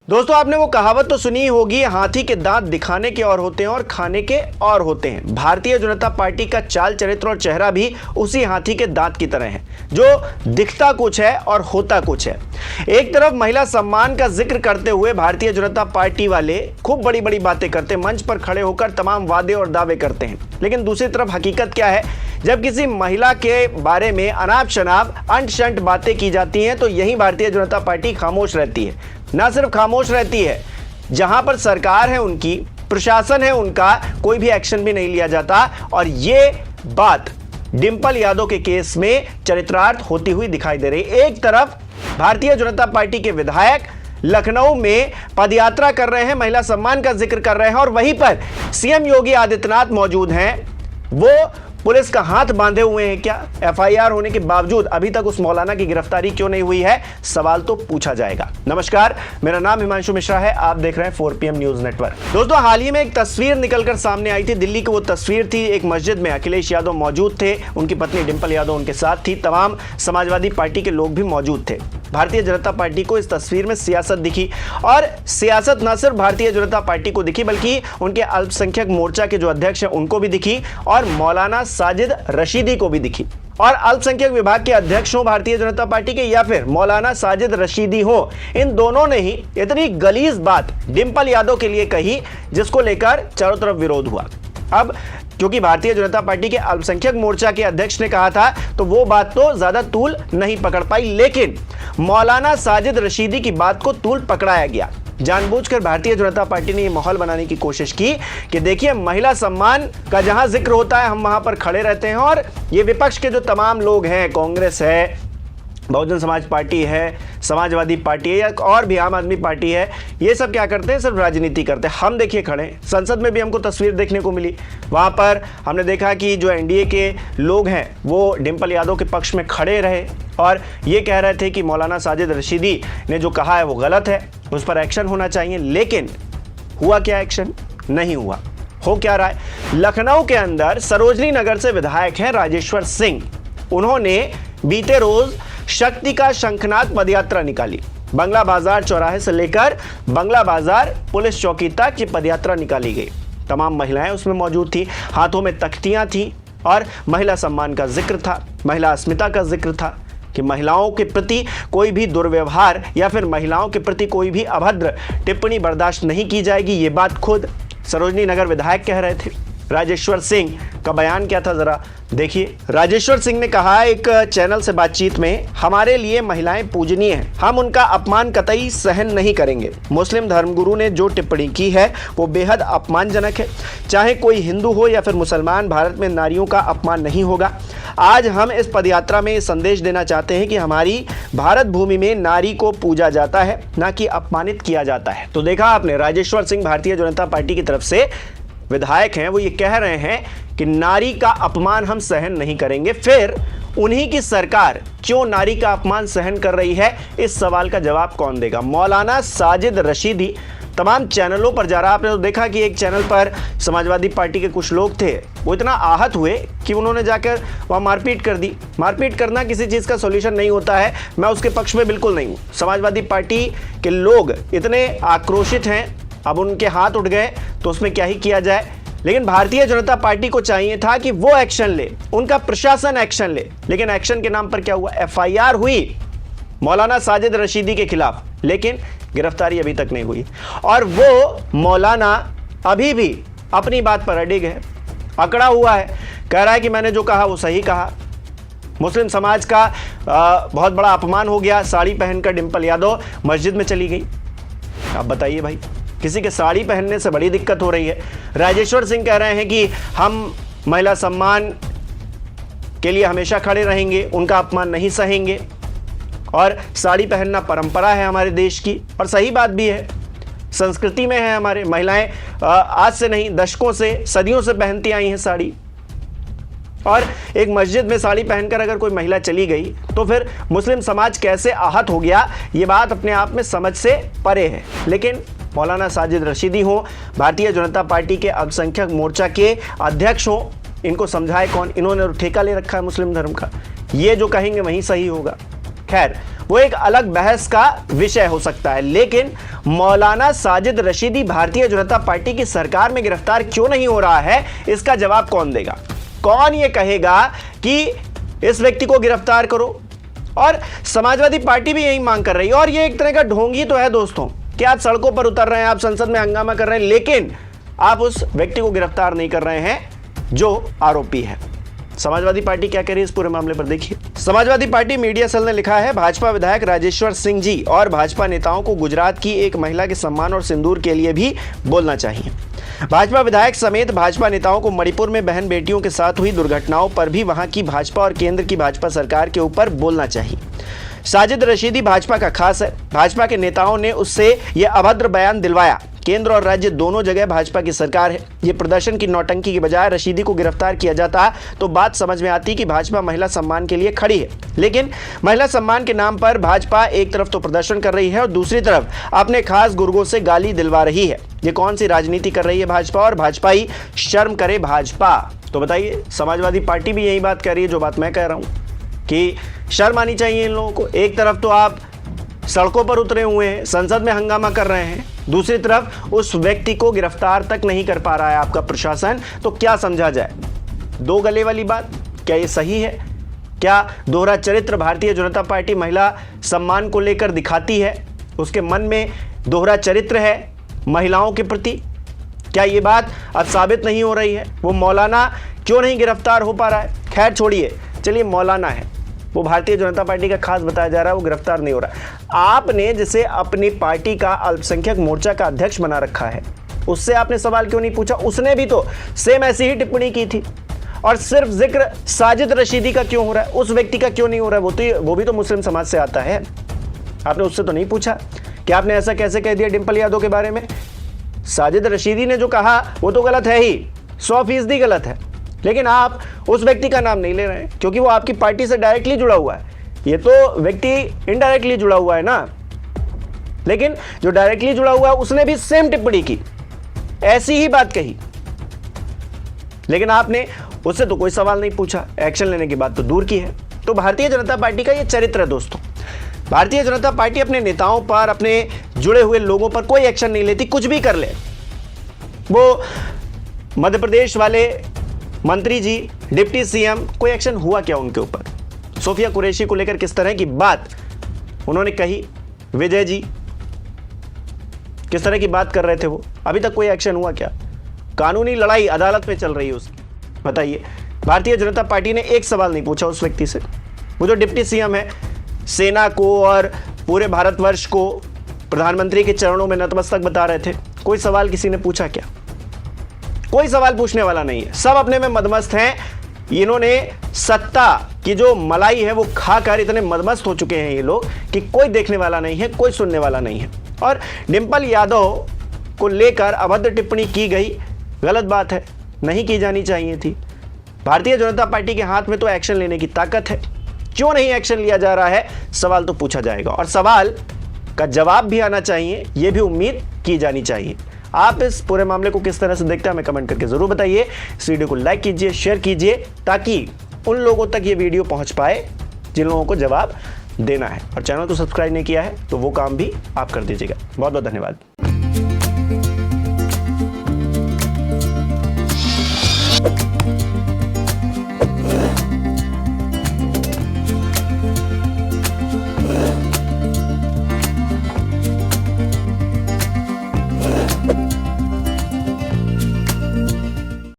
दोस्तों, आपने वो कहावत तो सुनी होगी, हाथी के दांत दिखाने के और होते हैं और खाने के और होते हैं। भारतीय जनता पार्टी का चाल चरित्र और चेहरा भी उसी हाथी के दांत की तरह है, जो दिखता कुछ है और होता कुछ है। एक तरफ महिला सम्मान का जिक्र करते हुए भारतीय जनता पार्टी वाले खूब बड़ी बड़ी बातें करते, मंच पर खड़े होकर तमाम वादे और दावे करते हैं, लेकिन दूसरी तरफ हकीकत क्या है? जब किसी महिला के बारे में अनाप शनाप अंट शंट बातें की जाती हैं तो यही भारतीय जनता पार्टी खामोश रहती है। ना सिर्फ खामोश रहती है, जहां पर सरकार है उनकी, प्रशासन है उनका, कोई भी एक्शन भी नहीं लिया जाता। और ये बात डिंपल यादव के केस में चरितार्थ होती हुई दिखाई दे रही। एक तरफ भारतीय जनता पार्टी के विधायक लखनऊ में पदयात्रा कर रहे हैं, महिला सम्मान का जिक्र कर रहे हैं, और वहीं पर सीएम योगी आदित्यनाथ मौजूद हैं। वो पुलिस का हाथ बांधे हुए हैं क्या? एफआईआर होने के बावजूद अभी तक उस मौलाना की गिरफ्तारी क्यों नहीं हुई है? सवाल तो पूछा जाएगा। नमस्कार, मेरा नाम हिमांशु मिश्रा है, आप देख रहे हैं 4PM न्यूज नेटवर्क। दोस्तों, हाल ही में एक तस्वीर निकलकर सामने आई थी। दिल्ली की वो तस्वीर थी, एक मस्जिद में अखिलेश यादव मौजूद थे, उनकी पत्नी डिंपल यादव उनके साथ थी, तमाम समाजवादी पार्टी के लोग भी मौजूद थे। भारतीय जनता पार्टी को इस तस्वीर में सियासत दिखी, और सियासत न सिर्फ भारतीय जनता पार्टी को दिखी बल्कि उनके अल्पसंख्यक मोर्चा के जो अध्यक्ष हैं उनको भी दिखी, और मौलाना साजिद रशीदी को भी दिखी। और अल्पसंख्यक विभाग के अध्यक्ष हो भारतीय जनता पार्टी के या फिर मौलाना साजिद रशीदी हो, इन दोनों ने ही इतनी गलीज बात डिंपल यादव के लिए कही जिसको लेकर चारों तरफ विरोध हुआ। अब क्योंकि भारतीय जनता पार्टी के अल्पसंख्यक मोर्चा के अध्यक्ष ने कहा था तो वो बात तो ज्यादा तूल नहीं पकड़ पाई, लेकिन मौलाना साजिद रशीदी की बात को तूल पकड़ाया गया। जानबूझकर भारतीय जनता पार्टी ने यह माहौल बनाने की कोशिश की कि देखिए, महिला सम्मान का जहां जिक्र होता है हम वहां पर खड़े रहते हैं, और ये विपक्ष के जो तमाम लोग हैं, कांग्रेस है, बहुजन समाज पार्टी है, समाजवादी पार्टी है, या और भी आम आदमी पार्टी है, ये सब क्या करते हैं? सिर्फ राजनीति करते हैं। हम देखिए खड़े, संसद में भी हमको तस्वीर देखने को मिली, वहाँ पर हमने देखा कि जो एनडीए के लोग हैं वो डिंपल यादव के पक्ष में खड़े रहे और ये कह रहे थे कि मौलाना साजिद रशीदी ने जो कहा है वो गलत है, उस पर एक्शन होना चाहिए। लेकिन हुआ क्या? एक्शन नहीं हुआ। हो क्या रहा है? लखनऊ के अंदर सरोजनी नगर से विधायक हैं राजेश्वर सिंह, उन्होंने बीते रोज शक्ति का शंखनाद पदयात्रा निकाली। बंगला बाजार चौराहे से लेकर बंगला बाजार पुलिस चौकी तक ये पदयात्रा निकाली गई। तमाम महिलाएं उसमें मौजूद थी, हाथों में तख्तियां थी और महिला सम्मान का जिक्र था, महिला अस्मिता का जिक्र था कि महिलाओं के प्रति कोई भी दुर्व्यवहार या फिर महिलाओं के प्रति कोई भी अभद्र टिप्पणी बर्दाश्त नहीं की जाएगी। ये बात खुद सरोजनी नगर विधायक कह रहे थे। राजेश्वर सिंह का बयान क्या था, जरा देखिए। राजेश्वर सिंह ने कहा एक चैनल से बातचीत में, हमारे लिए महिलाएं पूजनीय हैं, हम उनका अपमान कतई सहन नहीं करेंगे। मुस्लिम धर्मगुरु ने जो टिप्पणी की है वो बेहद अपमानजनक है। चाहे कोई हिंदू हो या फिर मुसलमान, भारत में नारियों का अपमान नहीं होगा। आज हम इस पदयात्रा में ये संदेश देना चाहते हैं कि हमारी भारत भूमि में नारी को पूजा जाता है, ना कि अपमानित किया जाता है। तो देखा आपने, राजेश्वर सिंह भारतीय जनता पार्टी की तरफ से विधायक हैं, वो ये कह रहे हैं कि नारी का अपमान हम सहन नहीं करेंगे। फिर उन्हीं की सरकार क्यों नारी का अपमान सहन कर रही है, इस सवाल का जवाब कौन देगा? मौलाना साजिद रशीदी तमाम चैनलों पर जा रहा। आपने तो देखा कि एक चैनल पर समाजवादी पार्टी के कुछ लोग थे, वो इतना आहत हुए कि उन्होंने जाकर वहाँ मारपीट कर दी। मारपीट करना किसी चीज़ का सॉल्यूशन नहीं होता है, मैं उसके पक्ष में बिल्कुल नहीं हूँ। समाजवादी पार्टी के लोग इतने आक्रोशित हैं, अब उनके हाथ उठ गए तो उसमें क्या ही किया जाए। लेकिन भारतीय जनता पार्टी को चाहिए था कि वो एक्शन ले, उनका प्रशासन एक्शन ले, लेकिन एक्शन के नाम पर क्या हुआ? एफआईआर हुई मौलाना साजिद रशीदी के खिलाफ, लेकिन गिरफ्तारी अभी तक नहीं हुई। और वो मौलाना अभी भी अपनी बात पर अडिग है, अकड़ा हुआ है, कह रहा है कि मैंने जो कहा वो सही कहा। मुस्लिम समाज का बहुत बड़ा अपमान हो गया, साड़ी पहनकर डिंपल यादव मस्जिद में चली गई। आप बताइए भाई, किसी के साड़ी पहनने से बड़ी दिक्कत हो रही है। राजेश्वर सिंह कह रहे हैं कि हम महिला सम्मान के लिए हमेशा खड़े रहेंगे, उनका अपमान नहीं सहेंगे, और साड़ी पहनना परंपरा है हमारे देश की, और सही बात भी है, संस्कृति में है। हमारे महिलाएं आज से नहीं, दशकों से, सदियों से पहनती आई हैं साड़ी। और एक मस्जिद में साड़ी पहनकर अगर कोई महिला चली गई तो फिर मुस्लिम समाज कैसे आहत हो गया, ये बात अपने आप में समझ से परे है। लेकिन मौलाना साजिद रशीदी हो, भारतीय जनता पार्टी के अल्पसंख्यक मोर्चा के अध्यक्ष हो, इनको समझाए कौन? इन्होंने ठेका ले रखा है मुस्लिम धर्म का, ये जो कहेंगे वहीं सही होगा। खैर, वो एक अलग बहस का विषय हो सकता है। लेकिन मौलाना साजिद रशीदी भारतीय जनता पार्टी की सरकार में गिरफ्तार क्यों नहीं हो रहा है, इसका जवाब कौन देगा? कौन ये कहेगा कि इस व्यक्ति को गिरफ्तार करो? और समाजवादी पार्टी भी यही मांग कर रही है। और ये एक तरह का ढोंगी तो है दोस्तों कि आप सड़कों पर उतर रहे हैं, आप संसद में हंगामा कर रहे हैं, लेकिन आप उस व्यक्ति को गिरफ्तार नहीं कर रहे हैं जो आरोपी है। समाजवादी पार्टी क्या कह रही है इस पूरे मामले पर देखिए। समाजवादी पार्टी मीडिया सेल ने लिखा है, भाजपा विधायक राजेश्वर सिंह जी और भाजपा नेताओं को गुजरात की एक महिला के सम्मान और सिंदूर के लिए भी बोलना चाहिए। भाजपा विधायक समेत भाजपा नेताओं को मणिपुर में बहन बेटियों के साथ हुई दुर्घटनाओं पर भी वहां की भाजपा और केंद्र की भाजपा सरकार के ऊपर बोलना चाहिए। साजिद रशीदी भाजपा का खास है। भाजपा के नेताओं ने उससे यह अभद्र बयान दिलवाया। केंद्र और राज्य दोनों जगह भाजपा की सरकार है। ये प्रदर्शन की नौटंकी के बजाय रशीदी को गिरफ्तार किया जाता तो बात समझ में आती कि भाजपा महिला सम्मान के लिए खड़ी है। लेकिन महिला सम्मान के नाम पर भाजपा एक तरफ तो प्रदर्शन कर रही है और दूसरी तरफ अपने खास गुर्गों से गाली दिलवा रही है। ये कौन सी राजनीति कर रही है भाजपा? और भाजपा ही शर्म करे भाजपा। तो बताइए, समाजवादी पार्टी भी यही बात कह रही है जो बात मैं कह रहा हूं कि शर्म आनी चाहिए इन लोगों को। एक तरफ तो आप सड़कों पर उतरे हुए हैं, संसद में हंगामा कर रहे हैं, दूसरी तरफ उस व्यक्ति को गिरफ्तार तक नहीं कर पा रहा है आपका प्रशासन। तो क्या समझा जाए? दो गले वाली बात, क्या ये सही है? क्या दोहरा चरित्र भारतीय जनता पार्टी महिला सम्मान को लेकर दिखाती है? उसके मन में दोहरा चरित्र है महिलाओं के प्रति? क्या ये बात अब साबित नहीं हो रही है? वो मौलाना क्यों नहीं गिरफ्तार हो पा रहा है? खैर छोड़िए, चलिए मौलाना है, वो भारतीय जनता पार्टी का खास बताया जा रहा है, वो गिरफ्तार नहीं हो रहा है। आपने जिसे अपनी पार्टी का अल्पसंख्यक मोर्चा का अध्यक्ष बना रखा है, उससे आपने सवाल क्यों नहीं पूछा? उसने भी तो सेम ऐसी ही टिप्पणी की थी। और सिर्फ जिक्र साजिद रशीदी का क्यों हो रहा है, उस व्यक्ति का क्यों नहीं हो रहा है? वो भी तो मुस्लिम समाज से आता है। आपने उससे तो नहीं पूछा कि आपने ऐसा कैसे कह दिया डिंपल यादव के बारे में? साजिद रशीदी ने जो कहा वो तो गलत है ही, 100% गलत है। लेकिन आप उस व्यक्ति का नाम नहीं ले रहे हैं क्योंकि वो आपकी पार्टी से डायरेक्टली जुड़ा हुआ है। ये तो व्यक्ति इनडायरेक्टली जुड़ा हुआ है ना। लेकिन जो डायरेक्टली जुड़ा हुआ है उसने भी सेम टिप्पणी की, ऐसी ही बात कही, लेकिन आपने उससे तो कोई सवाल नहीं पूछा। एक्शन लेने की बात तो दूर की है। तो भारतीय जनता पार्टी का ये चरित्र है दोस्तों। भारतीय जनता पार्टी अपने नेताओं पर, अपने जुड़े हुए लोगों पर कोई एक्शन नहीं लेती, कुछ भी कर ले। वो मध्य प्रदेश वाले मंत्री जी, डिप्टी सीएम, कोई एक्शन हुआ क्या उनके ऊपर? सोफिया कुरैशी को लेकर किस तरह की बात उन्होंने कही, विजय जी किस तरह की बात कर रहे थे, वो अभी तक कोई एक्शन हुआ क्या? कानूनी लड़ाई अदालत में चल रही है उसकी। बताइए, भारतीय जनता पार्टी ने एक सवाल नहीं पूछा उस व्यक्ति से। वो जो डिप्टी सीएम है, सेना को और पूरे भारतवर्ष को प्रधानमंत्री के चरणों में नतमस्तक बता रहे थे, कोई सवाल किसी ने पूछा क्या? कोई सवाल पूछने वाला नहीं है। सब अपने में मदमस्त हैं। इन्होंने सत्ता की जो मलाई है वो खाकर इतने मदमस्त हो चुके हैं ये लोग कि कोई देखने वाला नहीं है, कोई सुनने वाला नहीं है। और डिंपल यादव को लेकर अभद्र टिप्पणी की गई, गलत बात है, नहीं की जानी चाहिए थी। भारतीय जनता पार्टी के हाथ में तो एक्शन लेने की ताकत है, क्यों नहीं एक्शन लिया जा रहा है? सवाल तो पूछा जाएगा और सवाल का जवाब भी आना चाहिए, यह भी उम्मीद की जानी चाहिए। आप इस पूरे मामले को किस तरह से देखते हैं हमें कमेंट करके जरूर बताइए। इस वीडियो को लाइक कीजिए, शेयर कीजिए, ताकि उन लोगों तक ये वीडियो पहुंच पाए जिन लोगों को जवाब देना है। और चैनल को सब्सक्राइब नहीं किया है तो वो काम भी आप कर दीजिएगा। बहुत बहुत धन्यवाद।